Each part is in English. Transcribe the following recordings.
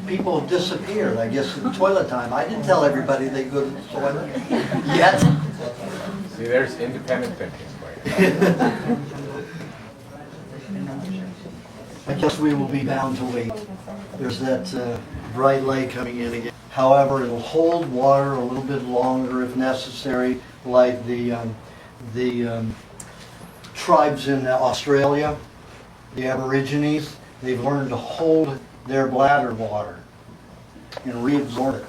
people have disappeared, I guess, in toilet time. I didn't tell everybody they go to the toilet yet. See, there's independent thinking for you. I guess we will be bound to wait. There's that bright light coming in again. However, it'll hold water a little bit longer if necessary, like the tribes in Australia, the Aborigines. They've learned to hold their bladder water and reabsorb it.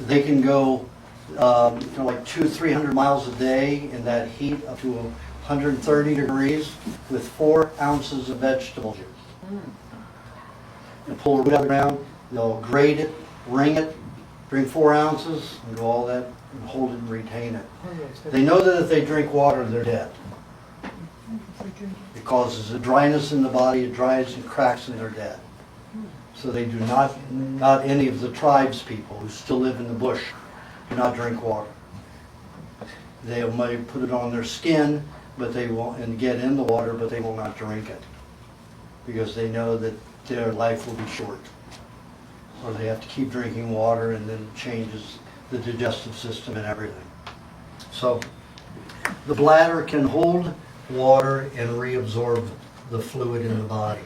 They can go like 200-300 miles a day in that heat up to 130 degrees with 4 ounces of vegetable juice. And pull it out of the ground, they'll grate it, wring it, drink 4 ounces, and do all that, and hold it and retain it. They know that if they drink water, they're dead. It causes a dryness in the body, it dries and cracks, and they're dead. So they do not any of the tribes people who still live in the bush, do not drink water. They might put it on their skin, but they won't, and get in the water, but they will not drink it, because they know that their life will be short. Or they have to keep drinking water, and then it changes the digestive system and everything. So the bladder can hold water and reabsorb the fluid in the body.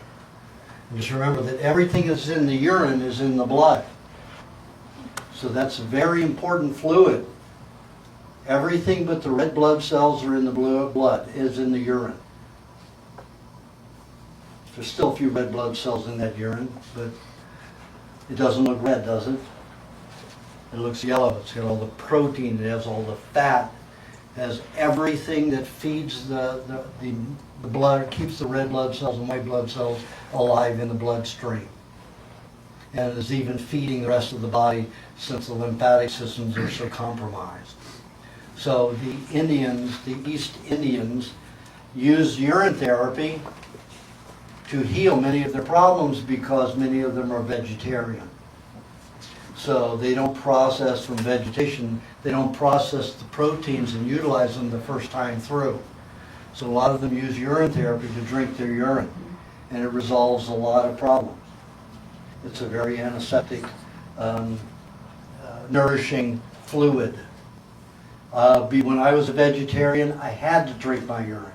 And just remember that everything that's in the urine is in the blood. So that's a very important fluid. Everything but the red blood cells are in the blood is in the urine. There's still a few red blood cells in that urine, but it doesn't look red, does it? It looks yellow. It's got all the protein, it has all the fat, it has everything that feeds the blood, keeps the red blood cells and white blood cells alive in the bloodstream. And it is even feeding the rest of the body since the lymphatic systems are so compromised. So the Indians, the East Indians, used urine therapy to heal many of their problems because many of them are vegetarian. So they don't process from vegetation, they don't process the proteins and utilize them the first time through. So a lot of them use urine therapy to drink their urine, and it resolves a lot of problems. It's a very antiseptic, nourishing fluid. When I was a vegetarian, I had to drink my urine,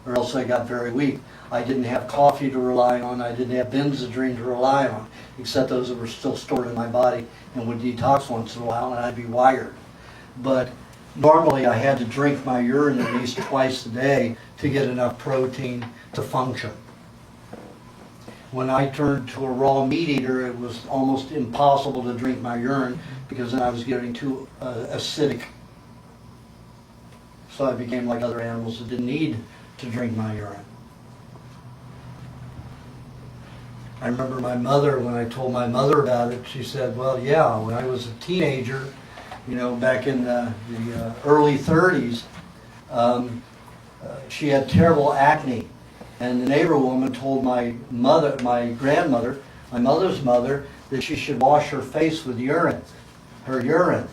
or else I got very weak. I didn't have coffee to rely on, I didn't have Benzedrine to rely on, except those that were still stored in my body and would detox once in a while, and I'd be wired. But normally I had to drink my urine at least twice a day to get enough protein to function. When I turned to a raw meat eater, it was almost impossible to drink my urine because then I was getting too acidic. So I became like other animals that didn't need to drink my urine. I remember my mother, when I told my mother about it, she said, well, yeah, when I was a teenager, back in the early 30s, she had terrible acne. And the neighbor woman told my grandmother, my mother's mother, that she should wash her face with her urine.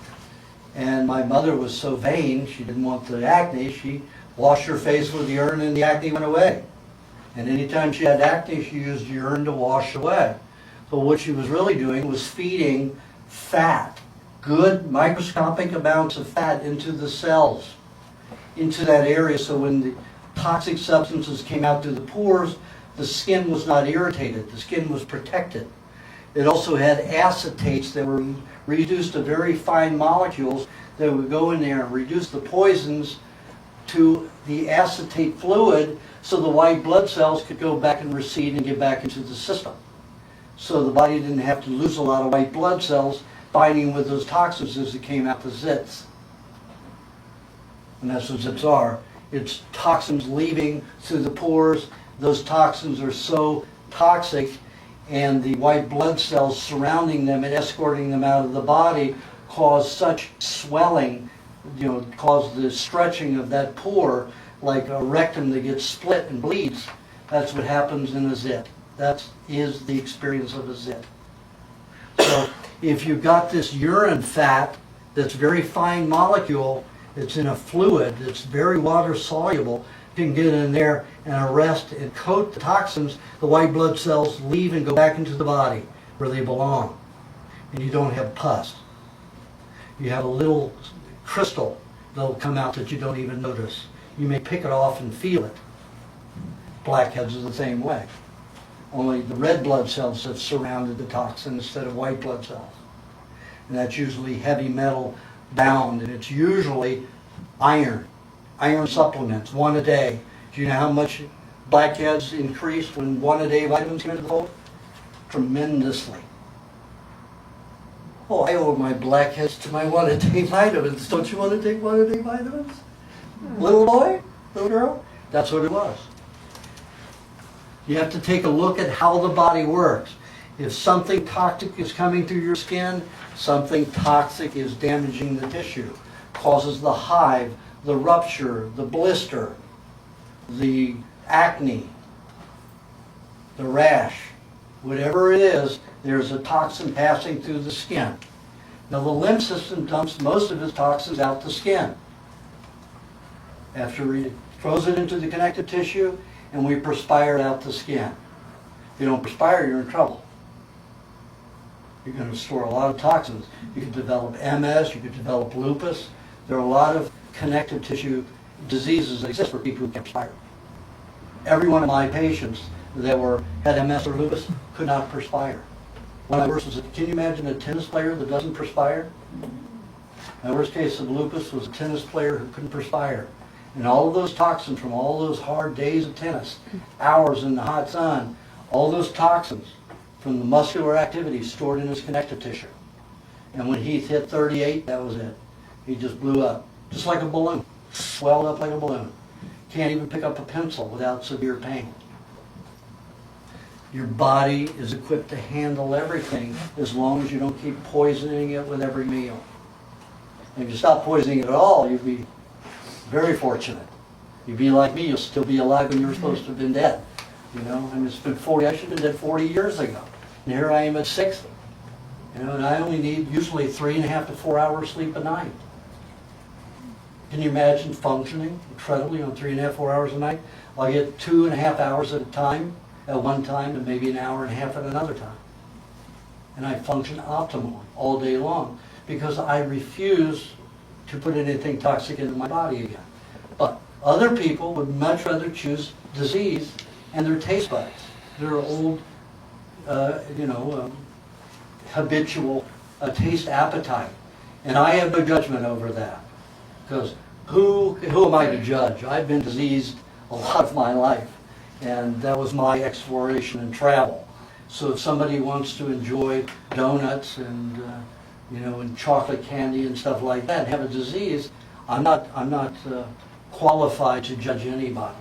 And my mother was so vain, she didn't want the acne, she washed her face with urine and the acne went away. And anytime she had acne, she used urine to wash away. So what she was really doing was feeding fat, good microscopic amounts of fat into the cells, into that area, so when the toxic substances came out through the pores, the skin was not irritated, the skin was protected. It also had acetates that were reduced to very fine molecules that would go in there and reduce the poisons to the acetate fluid so the white blood cells could go back and recede and get back into the system. So the body didn't have to lose a lot of white blood cells binding with those toxins as it came out the zits. And that's what zits are. It's toxins leaving through the pores. Those toxins are so toxic, and the white blood cells surrounding them and escorting them out of the body cause such swelling, cause the stretching of that pore like a rectum that gets split and bleeds. That's what happens in a zit. That is the experience of a zit. So if you've got this urine fat that's very fine molecule, it's in a fluid, it's very water soluble, can get in there and arrest and coat the toxins. The white blood cells leave and go back into the body where they belong. And you don't have pus. You have a little crystal that'll come out that you don't even notice. You may pick it off and feel it. Blackheads are the same way. Only the red blood cells have surrounded the toxin instead of white blood cells. And that's usually heavy metal bound, and it's usually iron supplements, 1 a day. Do you know how much blackheads increased when 1 a day vitamins came into the fold? Tremendously. Oh, I owe my blackheads to my 1 a day vitamins. Don't you want to take 1 a day vitamins? Little boy? Little girl? That's what it was. You have to take a look at how the body works. If something toxic is coming through your skin, something toxic is damaging the tissue, causes the hive, the rupture, the blister, the acne, the rash, whatever it is, there's a toxin passing through the skin. Now the lymph system dumps most of its toxins out the skin. After it throws it into the connective tissue, and we perspire it out the skin. If you don't perspire, you're in trouble. You're going to store a lot of toxins. You could develop MS, you could develop lupus. There are a lot of connective tissue diseases that exist for people who can't perspire. Every one of my patients that had MS or lupus could not perspire. One of my worst was, can you imagine a tennis player that doesn't perspire? My worst case of lupus was a tennis player who couldn't perspire. And all of those toxins from all those hard days of tennis, hours in the hot sun, all those toxins from the muscular activity stored in his connective tissue. And when he hit 38, that was it. He just blew up, just like a balloon, swelled up like a balloon. Can't even pick up a pencil without severe pain. Your body is equipped to handle everything as long as you don't keep poisoning it with every meal. And if you stop poisoning it at all, you'd be very fortunate. You'd be like me, you'll still be alive when you were supposed to have been dead. You know, I mean, it's been 40, I should have been dead 40 years ago. And here I am at 60. You know, and I only need usually 3.5 to 4 hours sleep a night. Can you imagine functioning incredibly on 3.5, 4 hours a night? I'll get 2.5 hours at a time, at one time, and maybe 1.5 hours at another time. And I function optimally all day long because I refuse to put anything toxic into my body again. But other people would much rather choose disease and their taste buds, their old, habitual taste appetite. And I have no judgment over that. Because who am I to judge? I've been diseased a lot of my life. And that was my exploration and travel. So if somebody wants to enjoy donuts and and chocolate candy and stuff like that, and have a disease, I'm not qualified to judge anybody.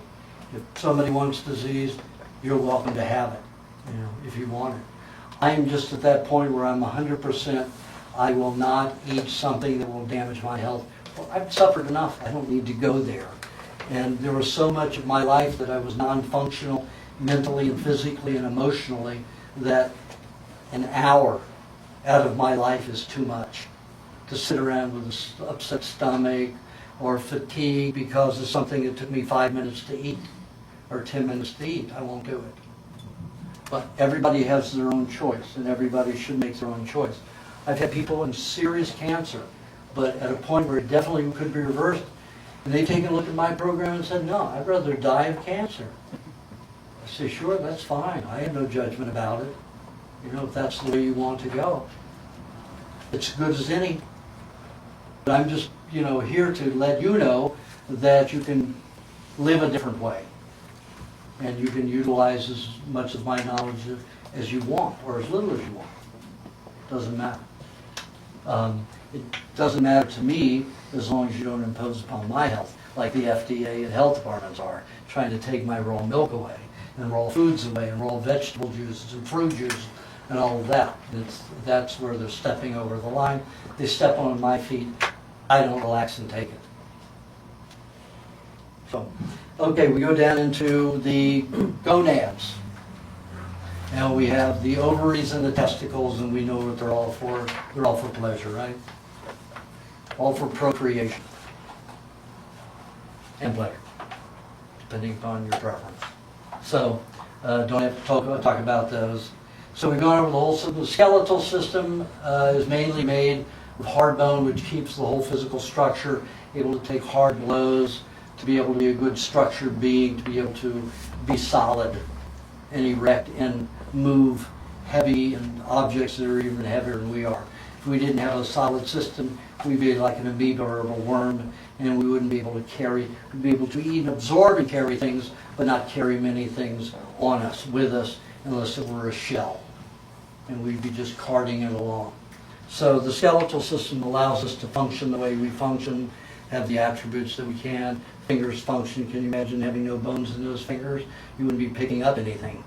If somebody wants disease, you're welcome to have it, if you want it. I'm just at that point where I'm 100%, I will not eat something that will damage my health. Well, I've suffered enough, I don't need to go there. And there was so much of my life that I was non-functional mentally and physically and emotionally that an hour out of my life is too much to sit around with an upset stomach or fatigue because of something that took me 5 minutes to eat or 10 minutes to eat. I won't do it. But everybody has their own choice, and everybody should make their own choice. I've had people in serious cancer, but at a point where it definitely could be reversed, and they've taken a look at my program and said, no, I'd rather die of cancer. I say, sure, that's fine. I have no judgment about it. If that's the way you want to go. It's good as any. But I'm just, here to let you know that you can live a different way. And you can utilize as much of my knowledge as you want, or as little as you want. Doesn't matter. It doesn't matter to me as long as you don't impose upon my health, like the FDA and health departments are, trying to take my raw milk away, and raw foods away, and raw vegetable juices and fruit juices, and all of that. That's where they're stepping over the line. They step on my feet. I don't relax and take it. So, okay, we go down into the gonads. Now we have the ovaries and the testicles, and we know what they're all for. They're all for pleasure, right? All for procreation and pleasure. depending upon your preference. So, don't have to talk about those. So we've gone over the whole system. The skeletal system is mainly made of hard bone, which keeps the whole physical structure able to take hard blows, to be able to be a good structured being, to be able to be solid and erect and move heavy and objects that are even heavier than we are. If we didn't have a solid system, we'd be like an amoeba or a worm, and we wouldn't be able to carry, we'd be able to eat and absorb and carry things, but not carry many things on us, with us, unless it were a shell. And we'd be just carting it along. So the skeletal system allows us to function the way we function, have the attributes that we can. Fingers function. Can you imagine having no bones in those fingers? You wouldn't be picking up anything.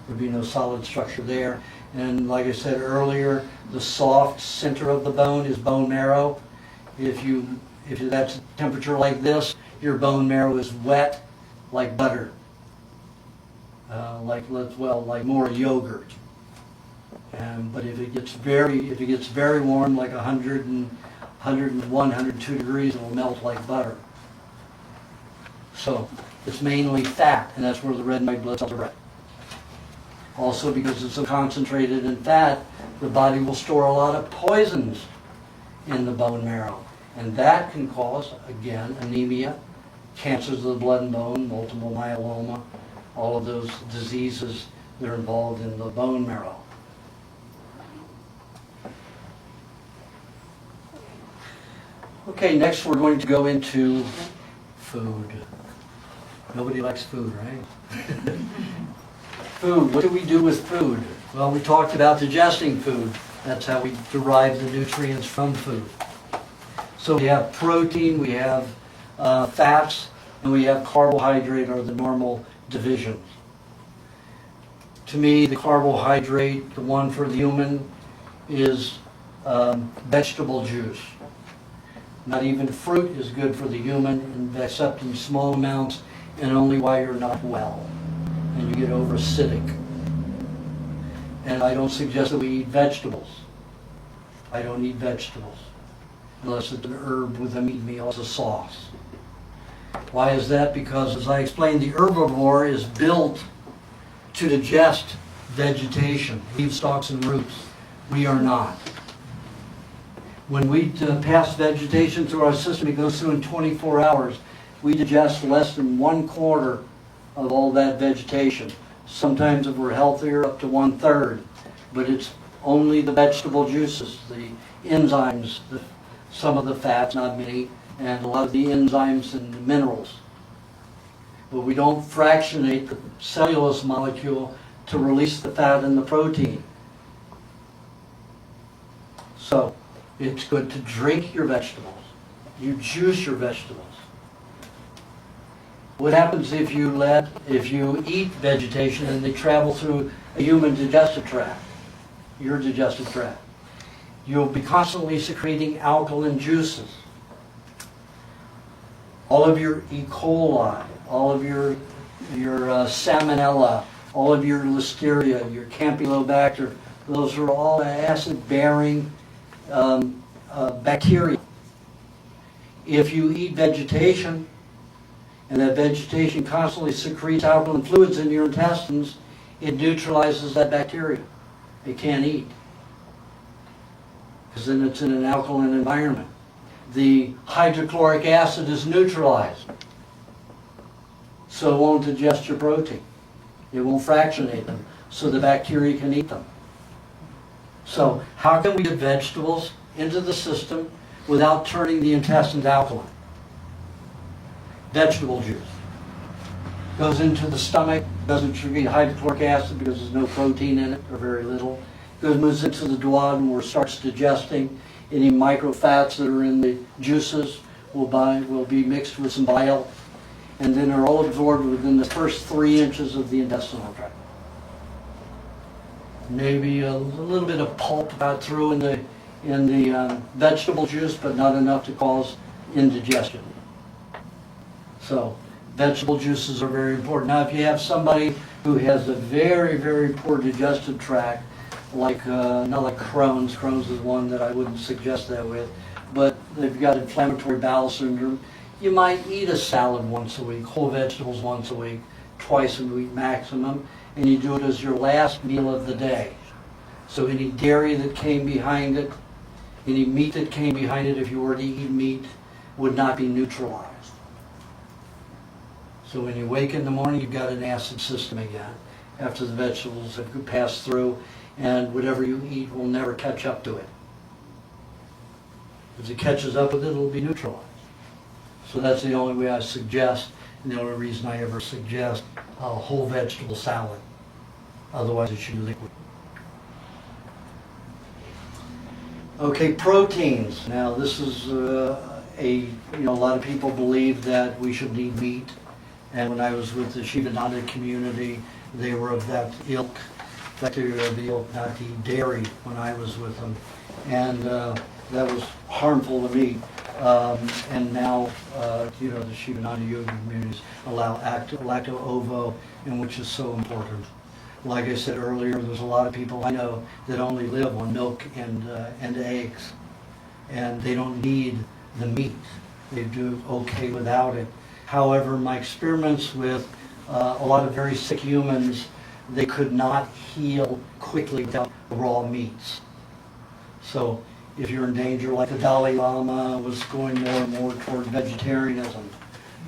There'd be no solid structure there. And like I said earlier, the soft center of the bone is bone marrow. If that's a temperature like this, your bone marrow is wet like butter, like more yogurt. But if it gets very warm, like 101, 102 degrees, it will melt like butter. So it's mainly fat, and that's where the red and white blood cells are bred. Also, because it's so concentrated in fat, the body will store a lot of poisons in the bone marrow. And that can cause, again, anemia, cancers of the blood and bone, multiple myeloma, all of those diseases that are involved in the bone marrow. Okay, next we're going to go into food. Nobody likes food, right? Food, what do we do with food? Well, we talked about digesting food. That's how we derive the nutrients from food. So we have protein, we have fats, and we have carbohydrate, or the normal divisions. To me, the carbohydrate, the one for the human, is vegetable juice. Not even fruit is good for the human, except in small amounts, and only while you're not well, and you get over-acidic. And I don't suggest that we eat vegetables. I don't eat vegetables, unless it's an herb with a meat meal as a sauce. Why is that? Because, as I explained, the herbivore is built to digest vegetation, leaves, stalks, and roots. We are not. When we pass vegetation through our system, it goes through in 24 hours. We digest less than 1/4 of all that vegetation. Sometimes, if we're healthier, up to 1/3. But it's only the vegetable juices, the enzymes, some of the fats, not many, and a lot of the enzymes and minerals. But we don't fractionate the cellulose molecule to release the fat and the protein. So, it's good to drink your vegetables. You juice your vegetables. What happens if you eat vegetation and they travel through a human digestive tract, your digestive tract? You'll be constantly secreting alkaline juices. All of your E. coli, all of your salmonella, all of your listeria, your campylobacter, those are all acid-bearing bacteria. If you eat vegetation, and that vegetation constantly secretes alkaline fluids in your intestines, it neutralizes that bacteria. It can't eat, because then it's in an alkaline environment. The hydrochloric acid is neutralized, so it won't digest your protein. It won't fractionate them, so the bacteria can eat them. So how can we get vegetables into the system without turning the intestines alkaline? Vegetable juice goes into the stomach, doesn't secrete hydrochloric acid because there's no protein in it, or very little. Moves into the duodenum where it starts digesting. Any microfats that are in the juices will be mixed with some bile, and then are all absorbed within the first 3 inches of the intestinal tract. Maybe a little bit of pulp got through in the vegetable juice, but not enough to cause indigestion. So vegetable juices are very important. Now, if you have somebody who has a very, very poor digestive tract, like not like Crohn's. Crohn's is one that I wouldn't suggest that with, but they've got inflammatory bowel syndrome. you might eat a salad once a week, whole vegetables once a week, twice a week maximum, and you do it as your last meal of the day. So any dairy that came behind it, any meat that came behind it, if you were to eat meat, would not be neutralized. So when you wake in the morning, you've got an acid system again, after the vegetables have passed through, and whatever you eat will never catch up to it. If it catches up with it, it'll be neutralized. So that's the only way I suggest, and the only reason I ever suggest a whole vegetable salad. Otherwise, it should be liquid. Okay, proteins. Now, this is a lot of people believe that we should eat meat, and when I was with the Shivananda community, they were of that ilk. In fact, they were of the ilk not to eat dairy when I was with them, and that was harmful to me. And now, the Shivananda yoga communities allow lacto-ovo, and which is so important. Like I said earlier, there's a lot of people I know that only live on milk and eggs, and they don't need the meat. They do okay without it. However, my experiments with a lot of very sick humans, they could not heal quickly without raw meats. So if you're in danger, like the Dalai Lama was going more and more toward vegetarianism,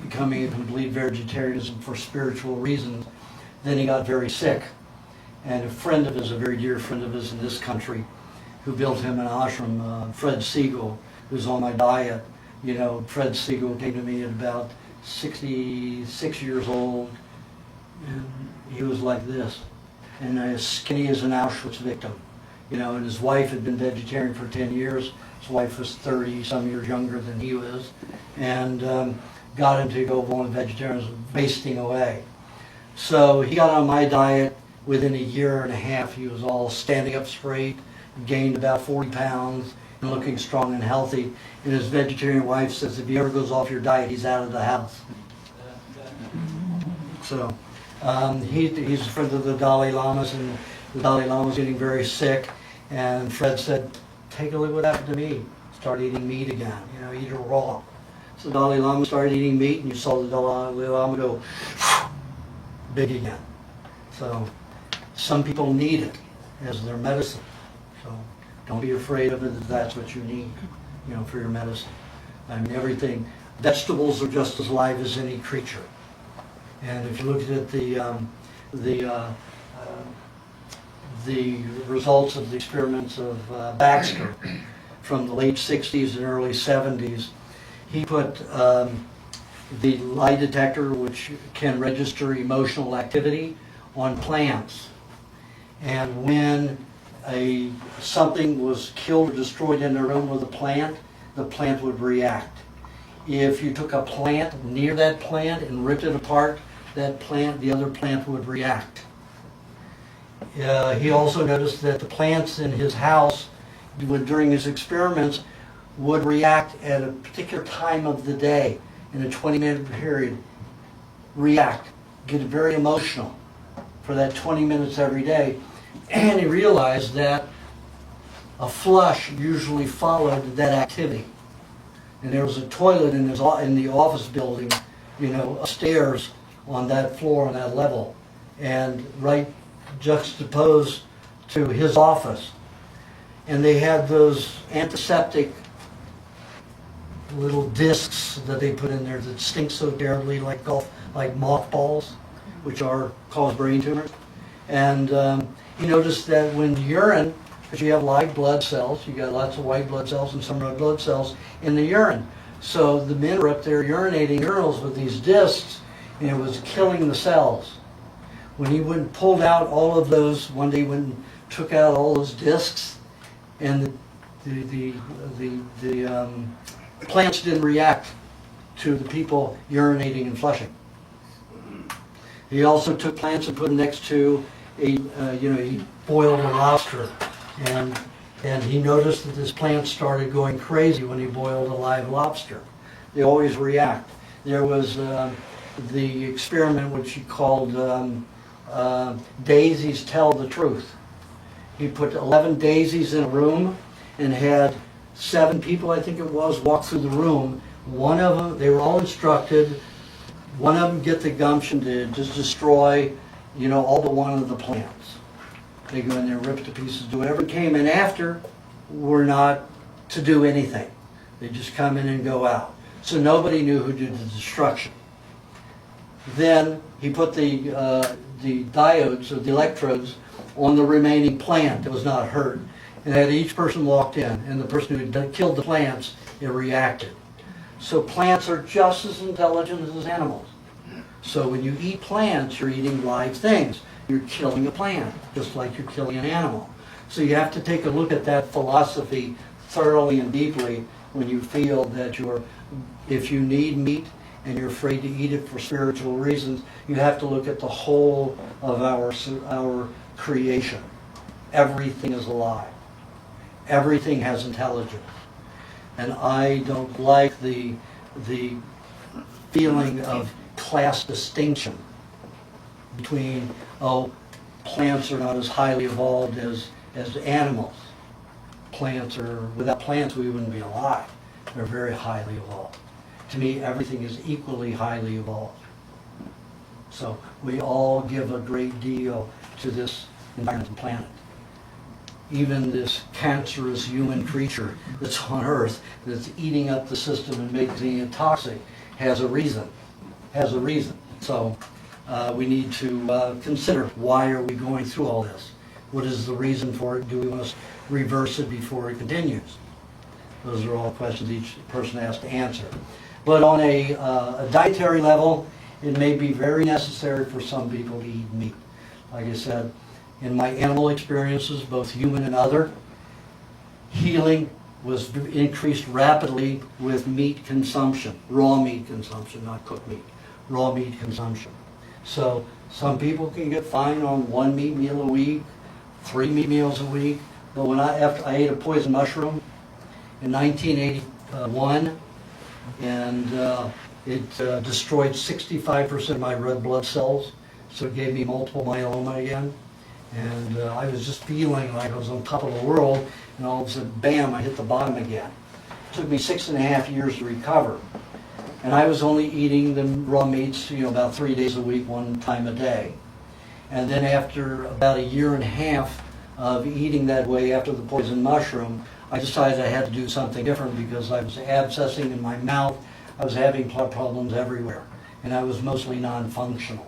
becoming a complete vegetarianism for spiritual reasons, then he got very sick. And a friend of his, a very dear friend of his in this country, who built him an ashram, Fred Siegel, who's on my diet. Fred Siegel came to me at about 66 years old, and he was like this, and as skinny as an Auschwitz victim. And his wife had been vegetarian for 10 years. His wife was 30 some years younger than he was, and got him to go on vegetarianism, wasting away. So he got on my diet. Within a year and a half, he was all standing up straight, gained about 40 pounds, and looking strong and healthy. And his vegetarian wife says if he ever goes off your diet, he's out of the house. So he's a friend of the Dalai Lama's, and the Dalai Lama's getting very sick. And Fred said, take a look what happened to me. Start eating meat again, eat it raw. So the Dalai Lama started eating meat, and you saw the Dalai Lama go big again. So some people need it as their medicine. So don't be afraid of it if that's what you need, for your medicine. Everything. Vegetables are just as live as any creature. And if you look at the results of the experiments of Baxter from the late 60s and early 70s, he put the lie detector, which can register emotional activity, on plants. And when something was killed or destroyed in a room with a plant, the plant would react. If you took a plant near that plant and ripped it apart, the other plant would react. He also noticed that the plants in his house, during his experiments, would react at a particular time of the day, in a 20-minute period, get very emotional for that 20 minutes every day. And he realized that a flush usually followed that activity. And there was a toilet in the office building, upstairs on that floor, on that level, and right juxtaposed to his office. And they had those antiseptic little discs that they put in there that stink so terribly, like mothballs, which cause brain tumors. And he noticed that when urine, because you have live blood cells, you got lots of white blood cells and some red blood cells in the urine. So the men were up there urinating urinals with these discs, and it was killing the cells. When he went and pulled out all of those, one day went and took out all those discs, and the plants didn't react to the people urinating and flushing. He also took plants and put them next to he boiled a lobster, and he noticed that this plant started going crazy when he boiled a live lobster. They always react. There was the experiment which he called Daisies Tell the Truth. He put 11 daisies in a room and had 7 people, I think it was, walk through the room One of them, they were all instructed. One of them get the gumption to just destroy, all but one of the plants. They go in there, rip to pieces, do whatever came in after were not to do anything. They just come in and go out. So nobody knew who did the destruction. Then he put the diodes or the electrodes on the remaining plant that was not hurt. And had each person walked in, and the person who had killed the plants, it reacted. So plants are just as intelligent as animals. So when you eat plants, you're eating live things. You're killing a plant, just like you're killing an animal. So you have to take a look at that philosophy thoroughly and deeply when you feel that if you need meat and you're afraid to eat it for spiritual reasons, you have to look at the whole of our creation. Everything is alive. Everything has intelligence. And I don't like the feeling of class distinction between, plants are not as highly evolved as animals. Without plants we wouldn't be alive. They're very highly evolved. To me, everything is equally highly evolved. So we all give a great deal to this environment and planet. Even this cancerous human creature that's on Earth, that's eating up the system and making it toxic, has a reason. So we need to consider, why are we going through all this? What is the reason for it? Do we want to reverse it before it continues? Those are all questions each person has to answer. But on a dietary level, it may be very necessary for some people to eat meat. Like I said, in my animal experiences, both human and other, healing was increased rapidly with meat consumption, raw meat consumption, not cooked meat, raw meat consumption. So some people can get fine on 1 meat meal a week, 3 meat meals a week, but after I ate a poison mushroom in 1981, and it destroyed 65% of my red blood cells, so it gave me multiple myeloma again. And I was just feeling like I was on top of the world, and all of a sudden, bam, I hit the bottom again. It took me 6.5 years to recover. And I was only eating the raw meats, about 3 days a week, 1 time a day. And then after about 1.5 years of eating that way after the poison mushroom, I decided I had to do something different because I was abscessing in my mouth, I was having blood problems everywhere, and I was mostly non-functional,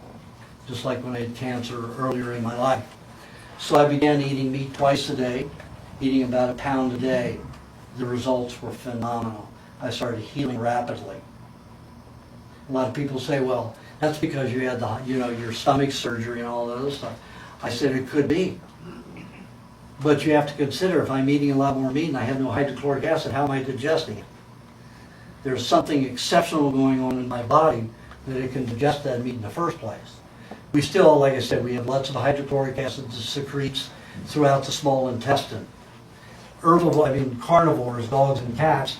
just like when I had cancer earlier in my life. So I began eating meat twice a day, eating about 1 pound a day. The results were phenomenal. I started healing rapidly. A lot of people say, well, that's because you had your stomach surgery and all that other stuff. I said it could be. But you have to consider, if I'm eating a lot more meat and I have no hydrochloric acid, how am I digesting it? There's something exceptional going on in my body that it can digest that meat in the first place. We still, like I said, we have lots of hydrochloric acid that secretes throughout the small intestine. Carnivores, dogs and cats,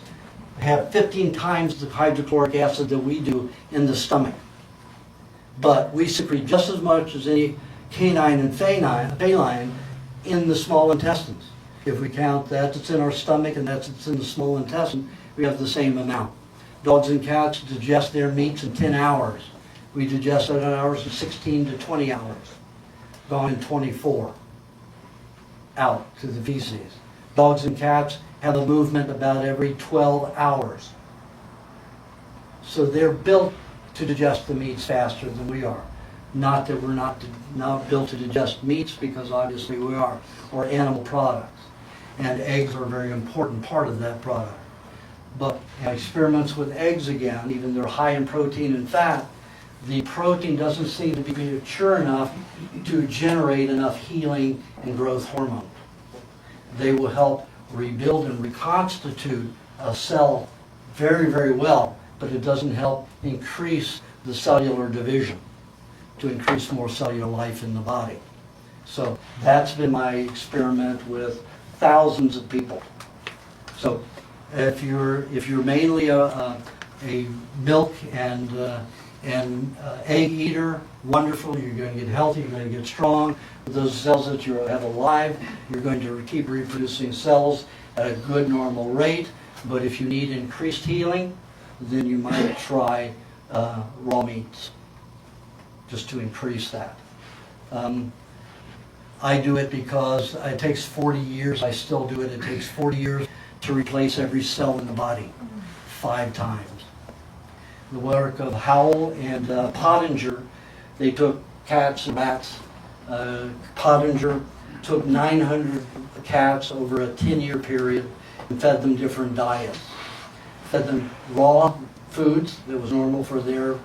have 15 times the hydrochloric acid that we do in the stomach. But we secrete just as much as any canine and feline in the small intestines. If we count that's in our stomach and that's in the small intestine, we have the same amount. Dogs and cats digest their meats in 10 hours. We digest it in hours in 16 to 20 hours. Gone in 24. Out to the feces. Dogs and cats have a movement about every 12 hours. So they're built to digest the meats faster than we are. Not that we're not built to digest meats, because obviously we are, or animal products. And eggs are a very important part of that product. But in experiments with eggs again, even though they're high in protein and fat, the protein doesn't seem to be mature enough to generate enough healing and growth hormone. They will help rebuild and reconstitute a cell very, very well, but it doesn't help increase the cellular division to increase more cellular life in the body. So that's been my experiment with thousands of people. So if you're mainly a milk and egg eater, wonderful, you're going to get healthy, you're going to get strong. With those cells that you have alive, you're going to keep reproducing cells at a good normal rate. But if you need increased healing, then you might try raw meats, just to increase that. I do it because it takes 40 years, I still do it, it takes 40 years to replace every cell in the body, 5 times. The work of Howell and Pottinger, they took cats and rats. Pottinger took 900 cats over a 10-year period and fed them different diets. Fed them raw foods that was normal for their,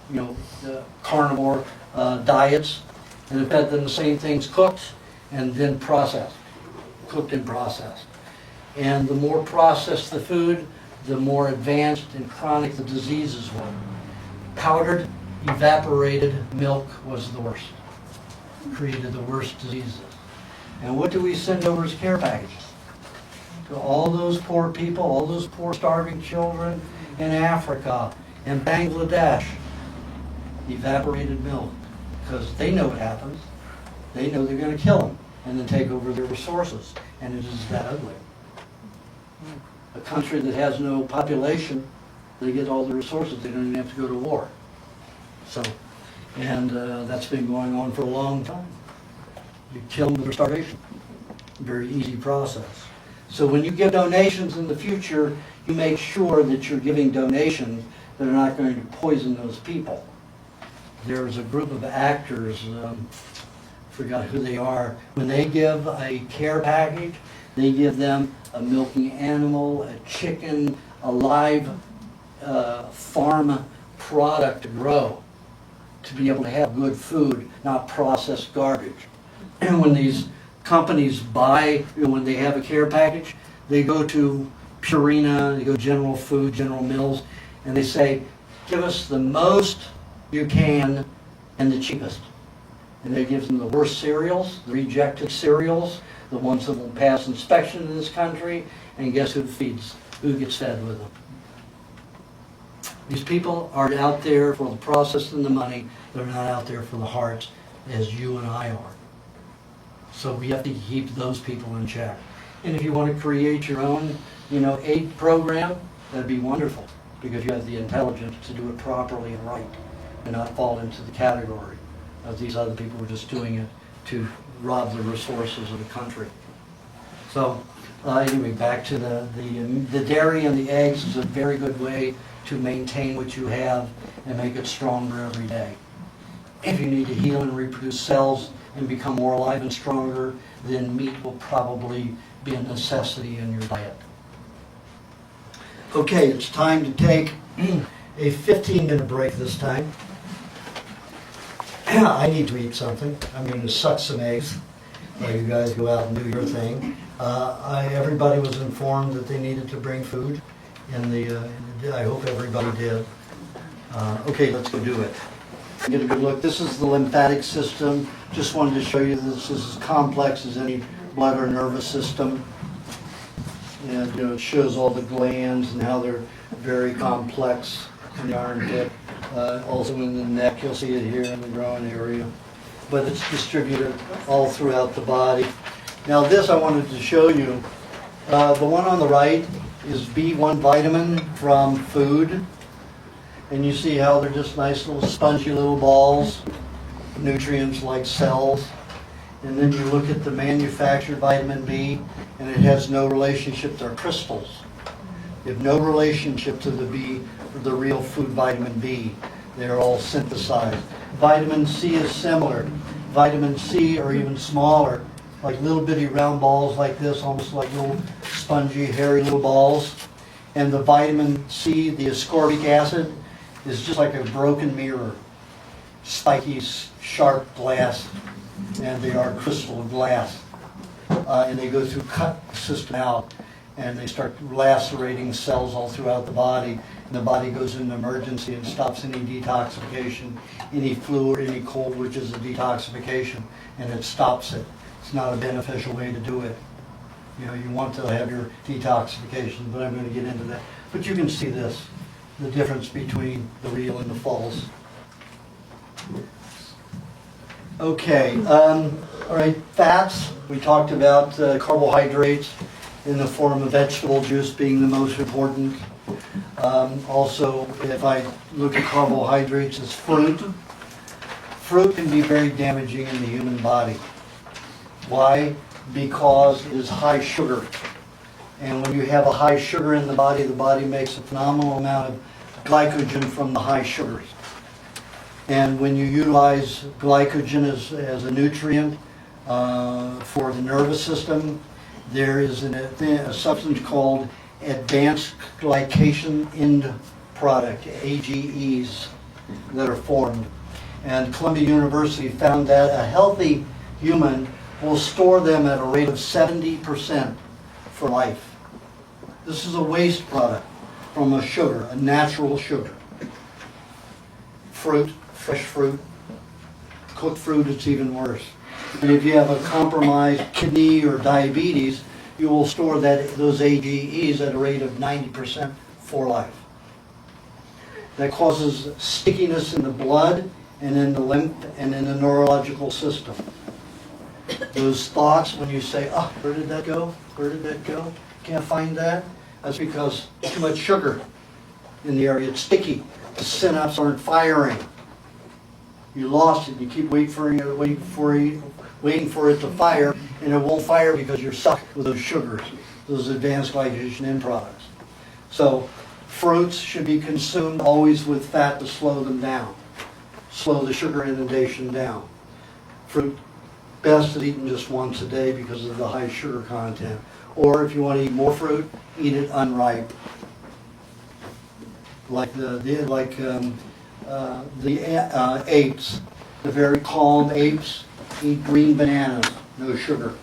the carnivore diets, and it fed them the same things cooked and then processed, cooked and processed. And the more processed the food, the more advanced and chronic the diseases were. Powdered, evaporated milk was the worst. Created the worst diseases. And what do we send over as care packages? To all those poor people, all those poor starving children in Africa and Bangladesh. Evaporated milk. Because they know what happens. They know they're going to kill them and then take over their resources. And it is that ugly. A country that has no population, they get all the resources. They don't even have to go to war. So, and that's been going on for a long time. You kill them with starvation. Very easy process. So when you give donations in the future, you make sure that you're giving donations that are not going to poison those people. There's a group of actors, forgot who they are, when they give a care package, they give them a milking animal, a chicken, a live farm product to grow, to be able to have good food, not processed garbage. And when these companies buy, when they have a care package, they go to Purina, they go General Food, General Mills, and they say, give us the most you can and the cheapest. And they give them the worst cereals, the rejected cereals, the ones that won't pass inspection in this country, and guess who gets fed with them? These people are out there for the process and the money. They're not out there for the hearts as you and I are. So we have to keep those people in check. And if you want to create your own, aid program, that'd be wonderful, because you have the intelligence to do it properly and right, and not fall into the category of these other people who are just doing it to rob the resources of the country. So anyway, back to the dairy and the eggs is a very good way to maintain what you have and make it stronger every day. If you need to heal and reproduce cells and become more alive and stronger, then meat will probably be a necessity in your diet. Okay, it's time to take a 15-minute break this time. I need to eat something. I'm going to suck some eggs while you guys go out and do your thing. Everybody was informed that they needed to bring food, and I hope everybody did. Okay, let's go do it. Get a good look. This is the lymphatic system. Just wanted to show you this is as complex as any blood or nervous system. And it shows all the glands and how they're very complex in the armpit. Also in the neck, you'll see it here in the groin area. But it's distributed all throughout the body. Now this I wanted to show you. The one on the right is B1 vitamin from food. And you see how they're just nice little spongy little balls, nutrients like cells. And then you look at the manufactured vitamin B, and it has no relationship to crystals. They have no relationship to the real food vitamin B. They're all synthesized. Vitamin C is similar. Vitamin C are even smaller, like little bitty round balls like this, almost like little spongy, hairy little balls. And the vitamin C, the ascorbic acid, is just like a broken mirror, spiky, sharp glass, and they are crystal glass. And they go through, cut the system out, and they start lacerating cells all throughout the body. And the body goes into emergency and stops any detoxification, any flu or any cold, which is a detoxification, and it stops it. It's not a beneficial way to do it. You want to have your detoxification, but I'm going to get into that. But you can see this, the difference between the real and the false. Okay, all right, fats. We talked about carbohydrates in the form of vegetable juice being the most important. Also, if I look at carbohydrates, it's fruit. Fruit can be very damaging in the human body. Why? Because it is high sugar. And when you have a high sugar in the body makes a phenomenal amount of glycogen from the high sugars. And when you utilize glycogen as a nutrient for the nervous system, there is a substance called advanced glycation end product, AGEs, that are formed. And Columbia University found that a healthy human will store them at a rate of 70% for life. This is a waste product from a sugar, a natural sugar. Fruit, fresh fruit, cooked fruit, it's even worse. And if you have a compromised kidney or diabetes, you will store those AGEs at a rate of 90% for life. That causes stickiness in the blood and in the lymph and in the neurological system. Those thoughts when you say, oh, where did that go? Where did that go? Can't find that. That's because too much sugar in the area. It's sticky. The synapses aren't firing. You lost it. You keep waiting for it to fire, and it won't fire because you're stuck with those sugars, those advanced glycation end products. So fruits should be consumed always with fat to slow them down, slow the sugar inundation down. Fruit best is eaten just once a day because of the high sugar content. Or if you want to eat more fruit, eat it unripe. Like the apes, the very calm apes eat green bananas, no sugar.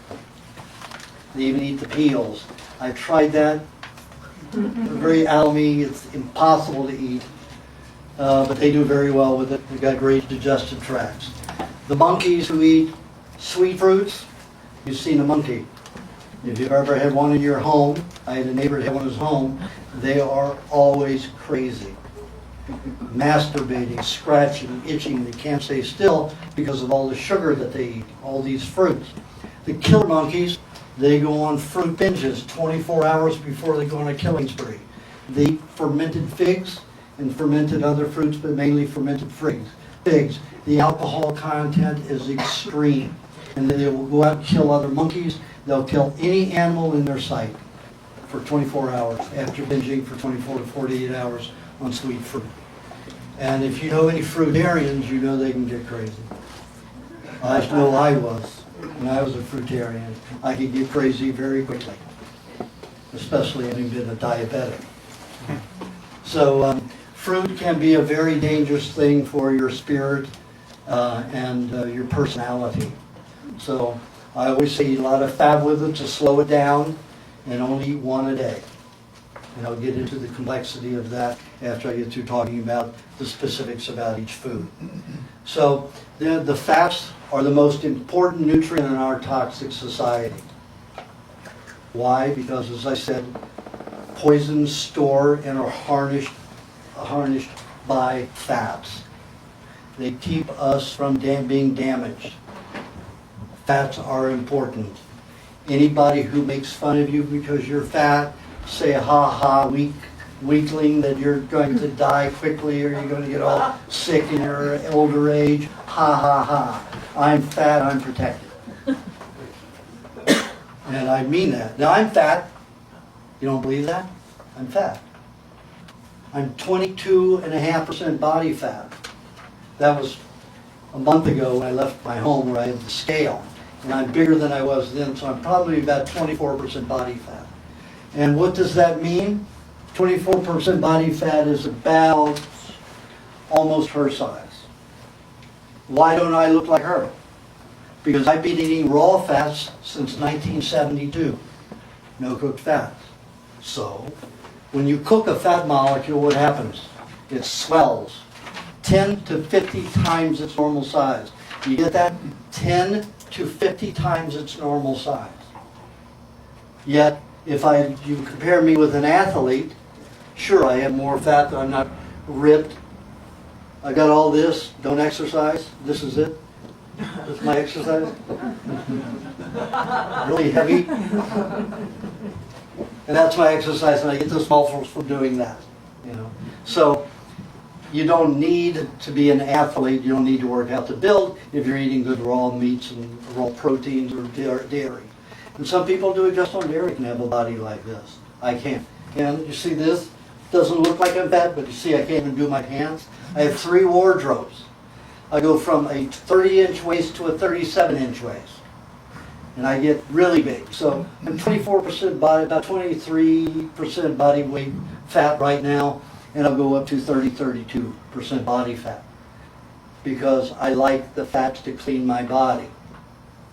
They even eat the peels. I tried that. They're very algae. It's impossible to eat, but they do very well with it. They've got great digestive tracts. The monkeys who eat sweet fruits, you've seen a monkey. If you've ever had one in your home, I had a neighbor that had one in his home, they are always crazy. Masturbating, scratching, itching, they can't stay still because of all the sugar that they eat, all these fruits. The killer monkeys, they go on fruit binges 24 hours before they go on a killing spree. They eat fermented figs and fermented other fruits, but mainly fermented figs. The alcohol content is extreme, and they will go out and kill other monkeys. They'll kill any animal in their sight for 24 hours after binging for 24 to 48 hours on sweet fruit. And if you know any fruitarians, you know they can get crazy. I know I was. When I was a fruitarian, I could get crazy very quickly, especially having been a diabetic. So fruit can be a very dangerous thing for your spirit and your personality. So I always say eat a lot of fat with it to slow it down, and only eat one a day. And I'll get into the complexity of that after I get through talking about the specifics about each food. So the fats are the most important nutrient in our toxic society. Why? Because, as I said, poisons store and are harnessed by fats. They keep us from being damaged. Fats are important. Anybody who makes fun of you because you're fat, say ha ha, weakling, that you're going to die quickly or you're going to get all sick in your older age. Ha ha ha. I'm fat, I'm protected. And I mean that. Now I'm fat. You don't believe that? I'm fat. I'm 22.5% body fat. That was a month ago when I left my home where I had the scale. And I'm bigger than I was then, so I'm probably about 24% body fat. And what does that mean? 24% body fat is about almost her size. Why don't I look like her? Because I've been eating raw fats since 1972. No cooked fats. So, when you cook a fat molecule, what happens? It swells 10 to 50 times its normal size. You get that? 10 to 50 times its normal size. Yet, if you compare me with an athlete, sure, I have more fat, I'm not ripped. I got all this, don't exercise, this is it. That's my exercise. Really heavy. And that's my exercise, and I get those muscles from doing that. So you don't need to be an athlete. You don't need to work out to build if you're eating good raw meats and raw proteins or dairy. And some people do it just on dairy can have a body like this. I can't. And you see this? Doesn't look like I'm fat, but you see I can't even do my pants. I have 3 wardrobes. I go from a 30-inch waist to a 37-inch waist. And I get really big. So I'm 24% body, about 23% body weight fat right now, and I'll go up to 32% body fat. Because I like the fats to clean my body.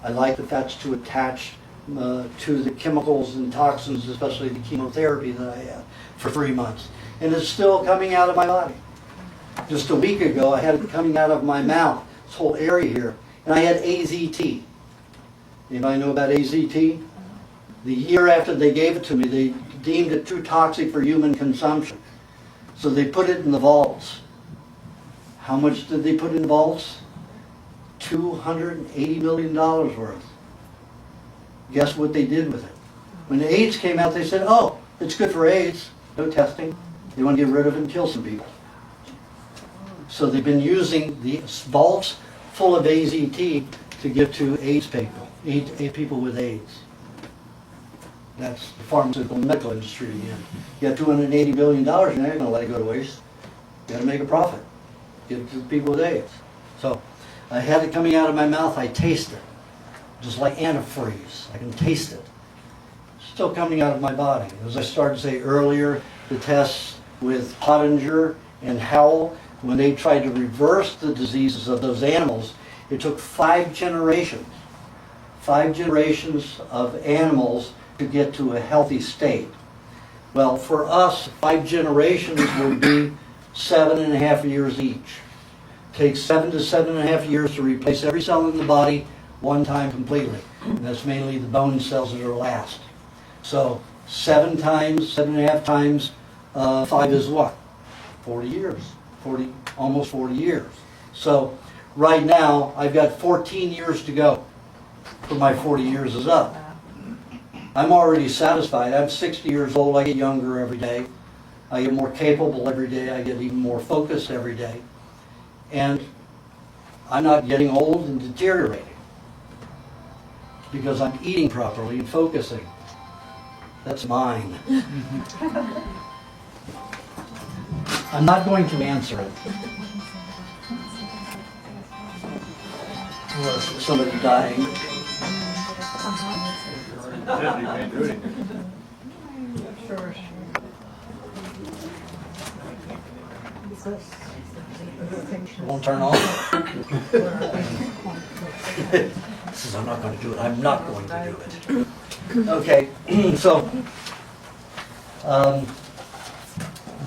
I like the fats to attach to the chemicals and toxins, especially the chemotherapy that I had for 3 months. And it's still coming out of my body. Just a week ago, I had it coming out of my mouth, this whole area here, and I had AZT. Anybody know about AZT? The year after they gave it to me, they deemed it too toxic for human consumption. So they put it in the vaults. How much did they put in the vaults? $280 million worth. Guess what they did with it? When the AIDS came out, they said, oh, it's good for AIDS. No testing. They want to get rid of it and kill some people. So they've been using the vaults full of AZT to give to AIDS people, people with AIDS. That's the pharmaceutical and medical industry again. You have $280 billion, you're not going to let it go to waste. You got to make a profit. Give it to the people with AIDS. So I had it coming out of my mouth, I taste it. Just like antifreeze, I can taste it. Still coming out of my body. As I started to say earlier, the tests with Pottinger and Howell, when they tried to reverse the diseases of those animals, it took 5 generations. 5 generations of animals to get to a healthy state. Well, for us, 5 generations would be 7.5 years each. It takes 7 to 7.5 years to replace every cell in the body one time completely. And that's mainly the bone cells that are last. So 7.5 times 5 is what? 40 years. Almost 40 years. So right now, I've got 14 years to go till my 40 years is up. I'm already satisfied. I'm 60 years old. I get younger every day. I get more capable every day. I get even more focused every day. And I'm not getting old and deteriorating because I'm eating properly and focusing. That's mine. I'm not going to answer it. Or somebody dying. Won't turn off. Says I'm not going to do it. I'm not going to do it. Okay, so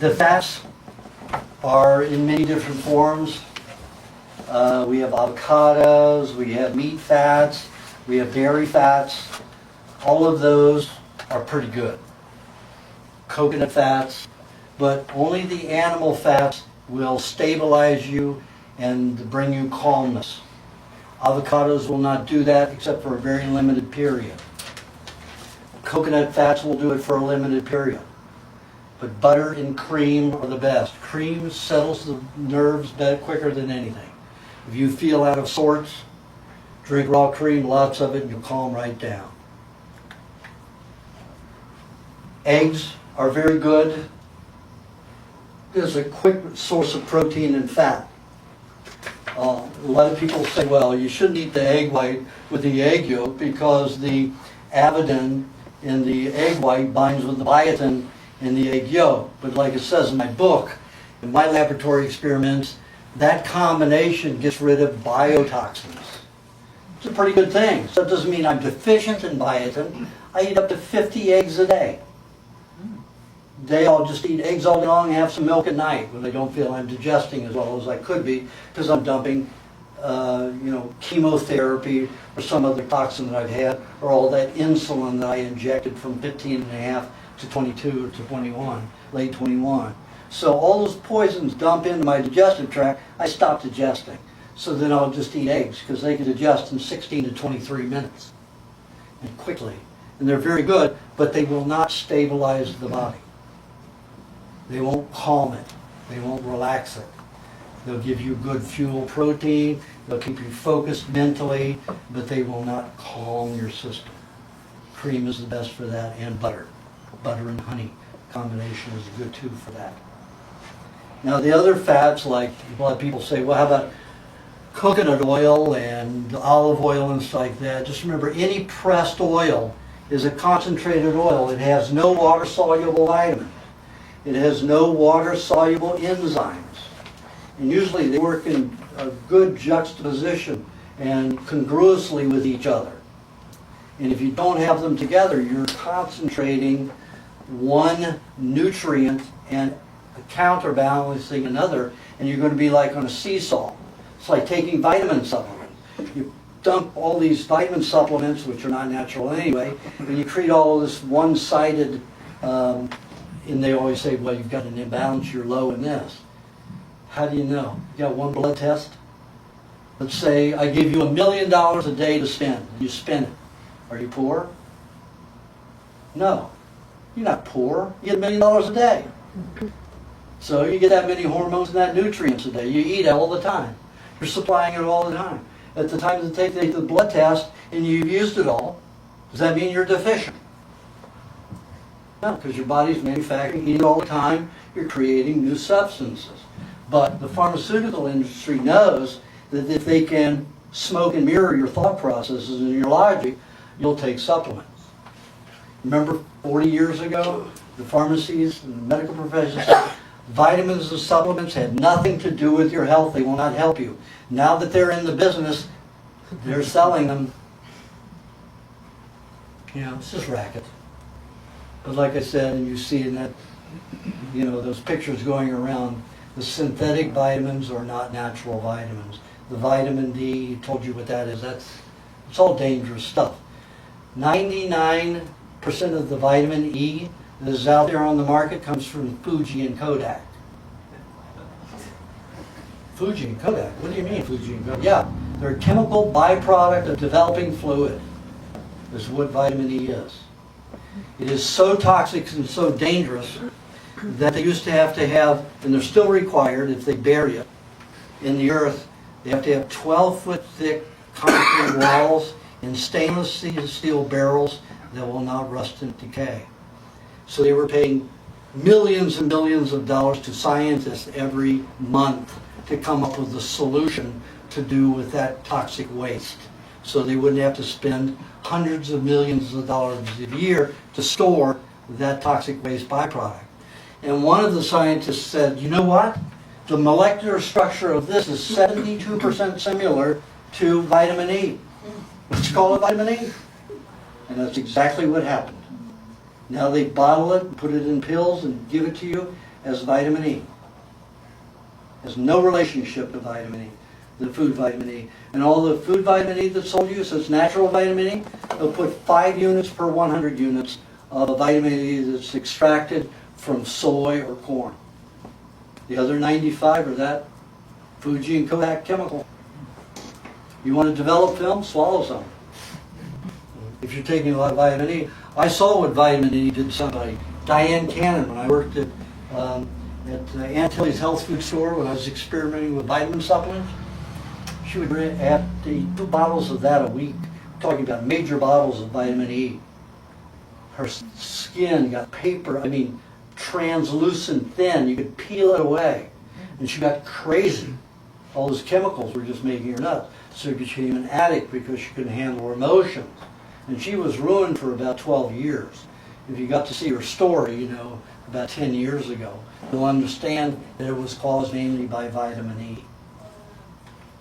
the fats are in many different forms. We have avocados, we have meat fats, we have dairy fats. All of those are pretty good. Coconut fats, but only the animal fats will stabilize you and bring you calmness. Avocados will not do that except for a very limited period. Coconut fats will do it for a limited period. But butter and cream are the best. Cream settles the nerves quicker than anything. If you feel out of sorts, drink raw cream, lots of it, and you'll calm right down. Eggs are very good. There's a quick source of protein and fat. A lot of people say, well, you shouldn't eat the egg white with the egg yolk because the avidin in the egg white binds with the biotin in the egg yolk. But like it says in my book, in my laboratory experiments, that combination gets rid of biotoxins. It's a pretty good thing. So it doesn't mean I'm deficient in biotin. I eat up to 50 eggs a day. I'll just eat eggs all day long and have some milk at night when I don't feel I'm digesting as well as I could be because I'm dumping chemotherapy or some other toxin that I've had or all that insulin that I injected from 15.5 to 22 or to 21, late 21. So all those poisons dump into my digestive tract, I stop digesting. So then I'll just eat eggs because they can digest in 16 to 23 minutes and quickly. and they're very good, but they will not stabilize the body. They won't calm it. They won't relax it. They'll give you good fuel protein. They'll keep you focused mentally, but they will not calm your system. Cream is the best for that, and butter. Butter and honey combination is good too for that. Now the other fats, like a lot of people say, well, how about coconut oil and olive oil and stuff like that? Just remember, any pressed oil is a concentrated oil. It has no water-soluble vitamins. It has no water-soluble enzymes. And usually they work in a good juxtaposition and congruously with each other. And if you don't have them together, you're concentrating one nutrient and counterbalancing another, and you're going to be like on a seesaw. It's like taking vitamin supplements. You dump all these vitamin supplements, which are not natural anyway, and you create all this one-sided, and they always say, well, you've got an imbalance, you're low in this. How do you know? You got one blood test? Let's say I give you $1 million a day to spend. You spend it. Are you poor? No. You're not poor. You get $1 million a day. So you get that many hormones and that nutrients a day. You eat all the time. You're supplying it all the time. At the time they take the blood test and you've used it all, does that mean you're deficient? No, because your body's manufacturing, eating all the time, you're creating new substances. But the pharmaceutical industry knows that if they can smoke and mirror your thought processes and your logic, you'll take supplements. Remember 40 years ago, the pharmacies and the medical professions said vitamins and supplements had nothing to do with your health. They will not help you. Now that they're in the business, they're selling them. You know, it's just racket. But like I said, and you see in that, you know, those pictures going around, the synthetic vitamins are not natural vitamins. The vitamin D, told you what that is. It's all dangerous stuff. 99% of the vitamin E that is out there on the market comes from Fuji and Kodak. Fuji and Kodak? What do you mean Fuji and Kodak? Yeah, they're a chemical byproduct of developing fluid. Is what vitamin E is. It is so toxic and so dangerous that they used to have, and they're still required if they bury it in the earth, they have to have 12-foot thick concrete walls and stainless steel barrels that will not rust and decay. So they were paying millions and millions of dollars to scientists every month to come up with a solution to do with that toxic waste. So they wouldn't have to spend hundreds of millions of dollars a year to store that toxic waste byproduct. And one of the scientists said, you know what? The molecular structure of this is 72% similar to vitamin E. Let's call it vitamin E. And that's exactly what happened. Now they bottle it, put it in pills, and give it to you as vitamin E. It has no relationship to vitamin E, the food vitamin E. And all the food vitamin E that's sold you, so it's natural vitamin E, they'll put 5 units per 100 units of vitamin E that's extracted from soy or corn. The other 95 are that Fuji and Kodak chemical. You want to develop film? Swallow some. If you're taking a lot of vitamin E, I saw what vitamin E did to somebody. Diane Cannon, when I worked at Aunt Tilly's health food store, when I was experimenting with vitamin supplements, she would have to eat 2 bottles of that a week. I'm talking about major bottles of vitamin E. Her skin got translucent thin. You could peel it away. And she got crazy. All those chemicals were just making her nuts. So she became an addict because she couldn't handle her emotions. And she was ruined for about 12 years. If you got to see her story, you know, about 10 years ago, you'll understand that it was caused mainly by vitamin E.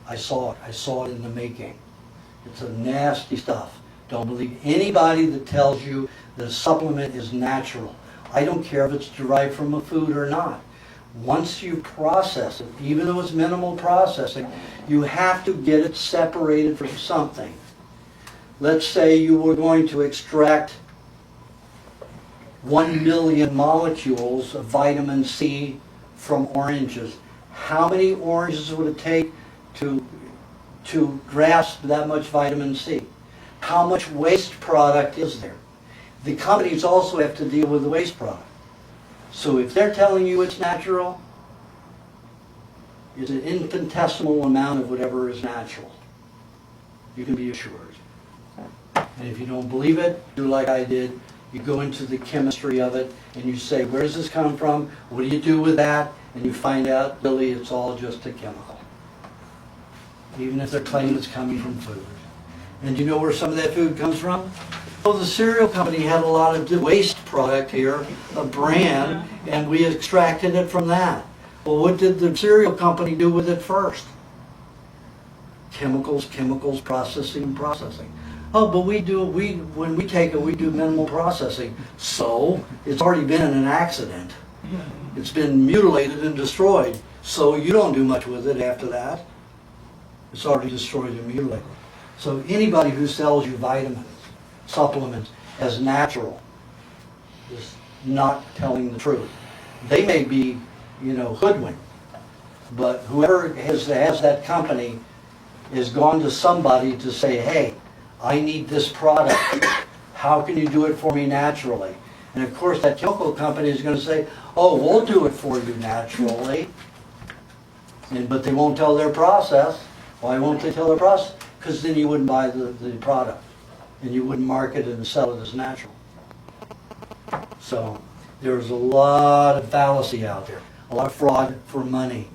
I saw it. I saw it in the making. It's a nasty stuff. Don't believe anybody that tells you that a supplement is natural. I don't care if it's derived from a food or not. Once you process it, even though it's minimal processing, you have to get it separated from something. Let's say you were going to extract 1 million molecules of vitamin C from oranges. How many oranges would it take to grasp that much vitamin C? How much waste product is there? The companies also have to deal with the waste product. So if they're telling you it's natural, it's an infinitesimal amount of whatever is natural. You can be assured. And if you don't believe it, do like I did. You go into the chemistry of it and you say, where does this come from? What do you do with that? And you find out really it's all just a chemical. Even if they're claiming it's coming from food. And do you know where some of that food comes from? Well, the cereal company had a lot of waste product here, a brand, and we extracted it from that. Well, what did the cereal company do with it first? Chemicals, processing. Oh, but when we take it, we do minimal processing. So, it's already been in an accident. It's been mutilated and destroyed. So you don't do much with it after that. It's already destroyed and mutilated. So anybody who sells you vitamins, supplements as natural is not telling the truth. They may be, hoodwinked, but whoever has that company has gone to somebody to say, hey, I need this product. How can you do it for me naturally? And of course that chemical company is going to say, oh, we'll do it for you naturally. But they won't tell their process. Why won't they tell their process? Because then you wouldn't buy the product. And you wouldn't market it and sell it as natural. So there's a lot of fallacy out there. A lot of fraud for money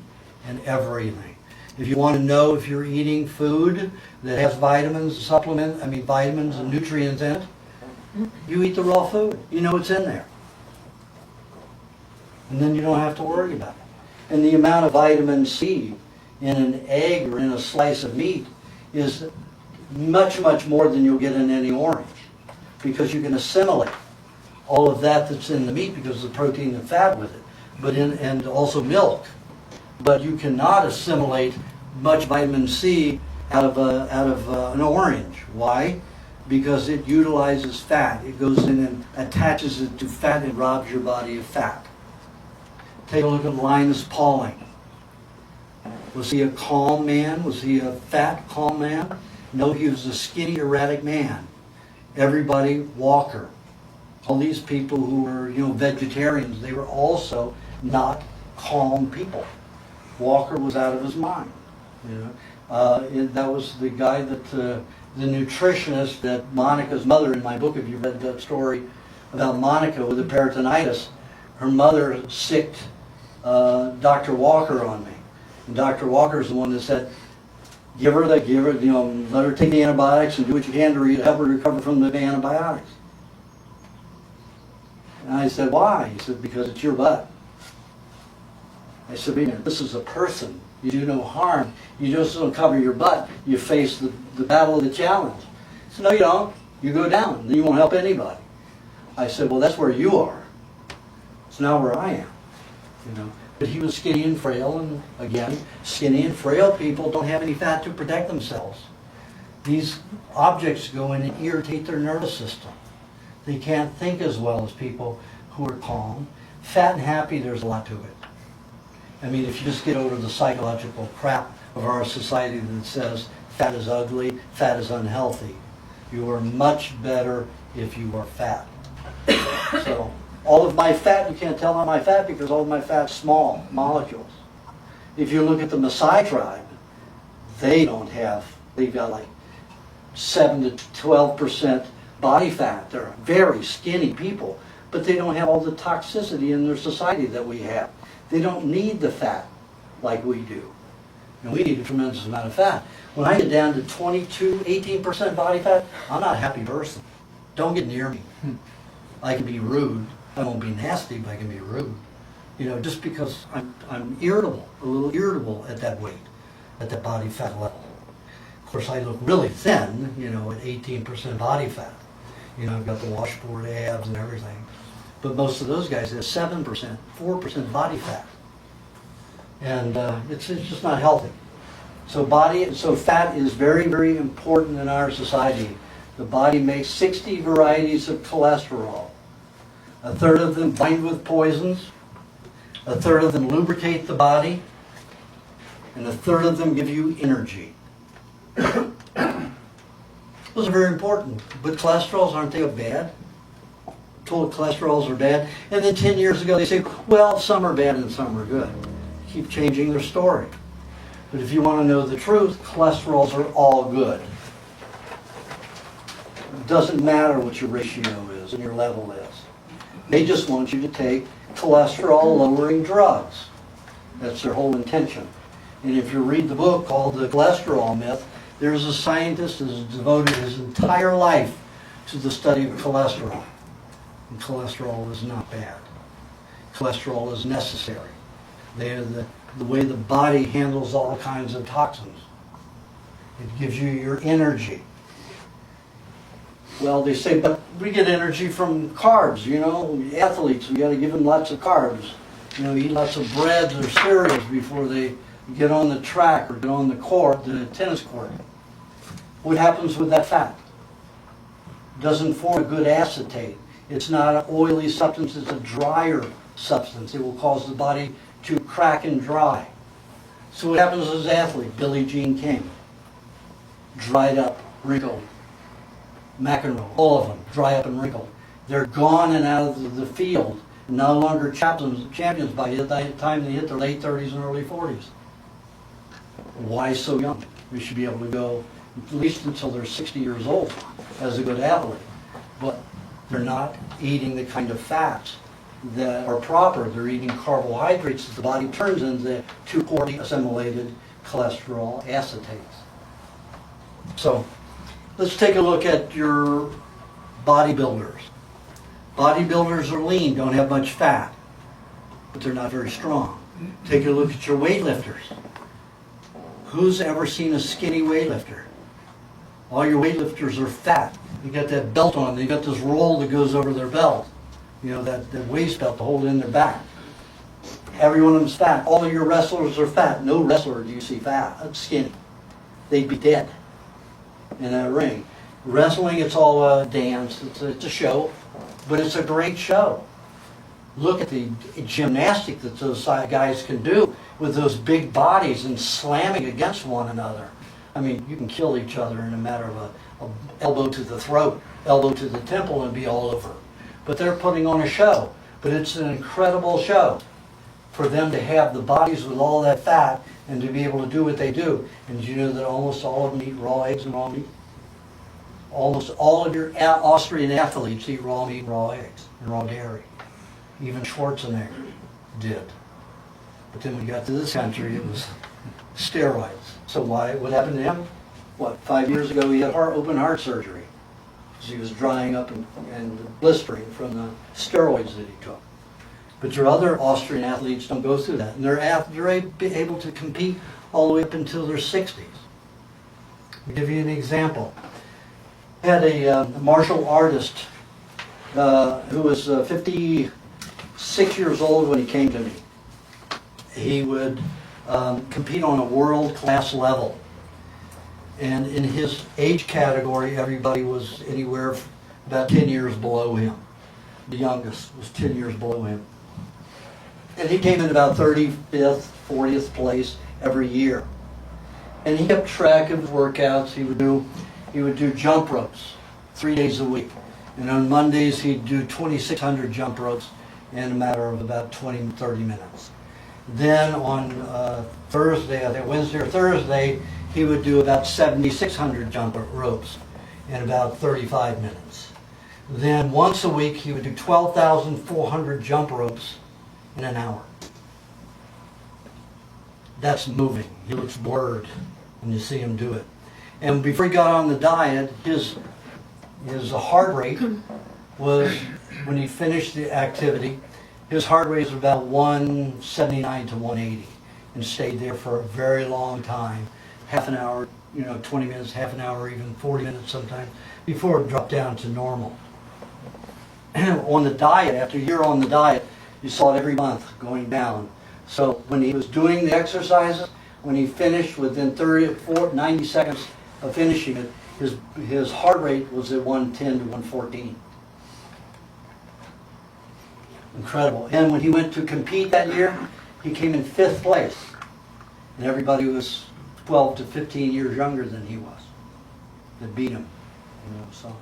and everything. If you want to know if you're eating food that has vitamins and nutrients in it, you eat the raw food. You know it's in there. And then you don't have to worry about it. And the amount of vitamin C in an egg or in a slice of meat is much, much more than you'll get in any orange. Because you can assimilate all of that's in the meat because of the protein and fat with it. And also milk. But you cannot assimilate much vitamin C out of an orange. Why? Because it utilizes fat. It goes in and attaches it to fat and robs your body of fat. Take a look at Linus Pauling. Was he a calm man? Was he a fat, calm man? No, he was a skinny, erratic man. Everybody, Walker. All these people who were, vegetarians, they were also not calm people. Walker was out of his mind. That was the guy that, the nutritionist that Monica's mother, in my book, if you read that story about Monica with the peritonitis, her mother sicked Dr. Walker on me. And Dr. Walker's the one that said, let her take the antibiotics and do what you can to help her recover from the antibiotics. And I said, why? He said, because it's your butt. I said, wait a minute, this is a person. You do no harm. You just don't cover your butt. You face the battle of the challenge. He said, no, you don't. You go down. Then you won't help anybody. I said, well, that's where you are. It's not where I am. But he was skinny and frail, and again, skinny and frail people don't have any fat to protect themselves. These objects go in and irritate their nervous system. They can't think as well as people who are calm. Fat and happy, there's a lot to it. If you just get over the psychological crap of our society that says fat is ugly, fat is unhealthy, you are much better if you are fat. So, all of my fat, you can't tell I'm my fat because all of my fat's small molecules. If you look at the Maasai tribe, they've got like 7 to 12% body fat. They're very skinny people, but they don't have all the toxicity in their society that we have. They don't need the fat like we do. And we need a tremendous amount of fat. When I get down to 18% body fat, I'm not a happy person. Don't get near me. I can be rude. I won't be nasty, but I can be rude. Just because I'm irritable, a little irritable at that weight, at that body fat level. Of course, I look really thin, at 18% body fat. I've got the washboard abs and everything. But most of those guys have 7%, 4% body fat. And it's just not healthy. So fat is very, very important in our society. The body makes 60 varieties of cholesterol. A third of them bind with poisons. A third of them lubricate the body. And a third of them give you energy. Those are very important. But cholesterols, aren't they bad? told cholesterols are bad, and then 10 years ago they say, well, some are bad and some are good. Keep changing their story. But if you want to know the truth, cholesterols are all good. It doesn't matter what your ratio is and your level is. They just want you to take cholesterol-lowering drugs. That's their whole intention. And if you read the book called The Cholesterol Myth, there's a scientist that has devoted his entire life to the study of cholesterol. And cholesterol is not bad. Cholesterol is necessary. They are the way the body handles all kinds of toxins. It gives you your energy. Well, they say, but we get energy from carbs, you know. Athletes, we got to give them lots of carbs. You know, eat lots of breads or cereals before they get on the track or get on the court, the tennis court. What happens with that fat? It doesn't form a good acetate. It's not an oily substance, it's a drier substance. It will cause the body to crack and dry. So what happens as an athlete? Billie Jean King, dried up, wrinkled. McEnroe, all of them, dry up and wrinkled. They're gone and out of the field, no longer champions by the time they hit their late 30s and early 40s. Why so young? We should be able to go at least until they're 60 years old as a good athlete. But they're not eating the kind of fats that are proper. They're eating carbohydrates that the body turns into 240 assimilated cholesterol acetates. So let's take a look at your bodybuilders. Bodybuilders are lean, don't have much fat, but they're not very strong. Take a look at your weightlifters. Who's ever seen a skinny weightlifter? All your weightlifters are fat. You got that belt on, they got this roll that goes over their belt. You know, that waist belt to hold it in their back. Every one of them's fat. All of your wrestlers are fat. No wrestler do you see fat, skinny. They'd be dead in a ring. Wrestling, it's all a dance, it's a show, but it's a great show. Look at the gymnastic that those guys can do with those big bodies and slamming against one another. I mean, you can kill each other in a matter of a elbow to the throat, elbow to the temple, and be all over. But they're putting on a show. But it's an incredible show for them to have the bodies with all that fat and to be able to do what they do. And did you know that almost all of them eat raw eggs and raw meat? Almost all of your Austrian athletes eat raw meat and raw eggs and raw dairy. Even Schwarzenegger did. But then when he got to this country, it was steroids. So why? What happened to him? 5 years ago he had open heart surgery because he was drying up and blistering from the steroids that he took. But your other Austrian athletes don't go through that. And they're able to compete all the way up until their 60s. I'll give you an example. I had a martial artist who was 56 years old when he came to me. He would compete on a world-class level. And in his age category, everybody was anywhere about 10 years below him. The youngest was 10 years below him. And he came in about 35th, 40th place every year. And he kept track of his workouts. He would do jump ropes 3 days a week. And on Mondays, he'd do 2,600 jump ropes in a matter of about 20, 30 minutes. Then on Thursday, I think Wednesday or Thursday, he would do about 7,600 jump ropes in about 35 minutes. Then once a week, he would do 12,400 jump ropes in an hour. That's moving. He looks blurred when you see him do it. And before he got on the diet, his heart rate was, when he finished the activity, his heart rate was about 179 to 180 and stayed there for a very long time, half an hour, 20 minutes, half an hour, even 40 minutes sometimes, before it dropped down to normal. On the diet, after a year on the diet, you saw it every month going down. So when he was doing the exercises, when he finished within 90 seconds of finishing it, his heart rate was at 110 to 114. Incredible. And when he went to compete that year, he came in 5th place. And everybody was 12 to 15 years younger than he was that beat him. So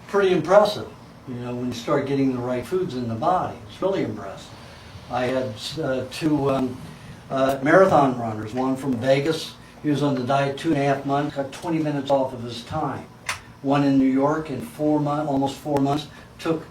pretty impressive. You know, when you start getting the right foods in the body, it's really impressive. I had two marathon runners, one from Vegas. He was on the diet 2.5 months, got 20 minutes off of his time. One in New York in 4 months, almost 4 months, took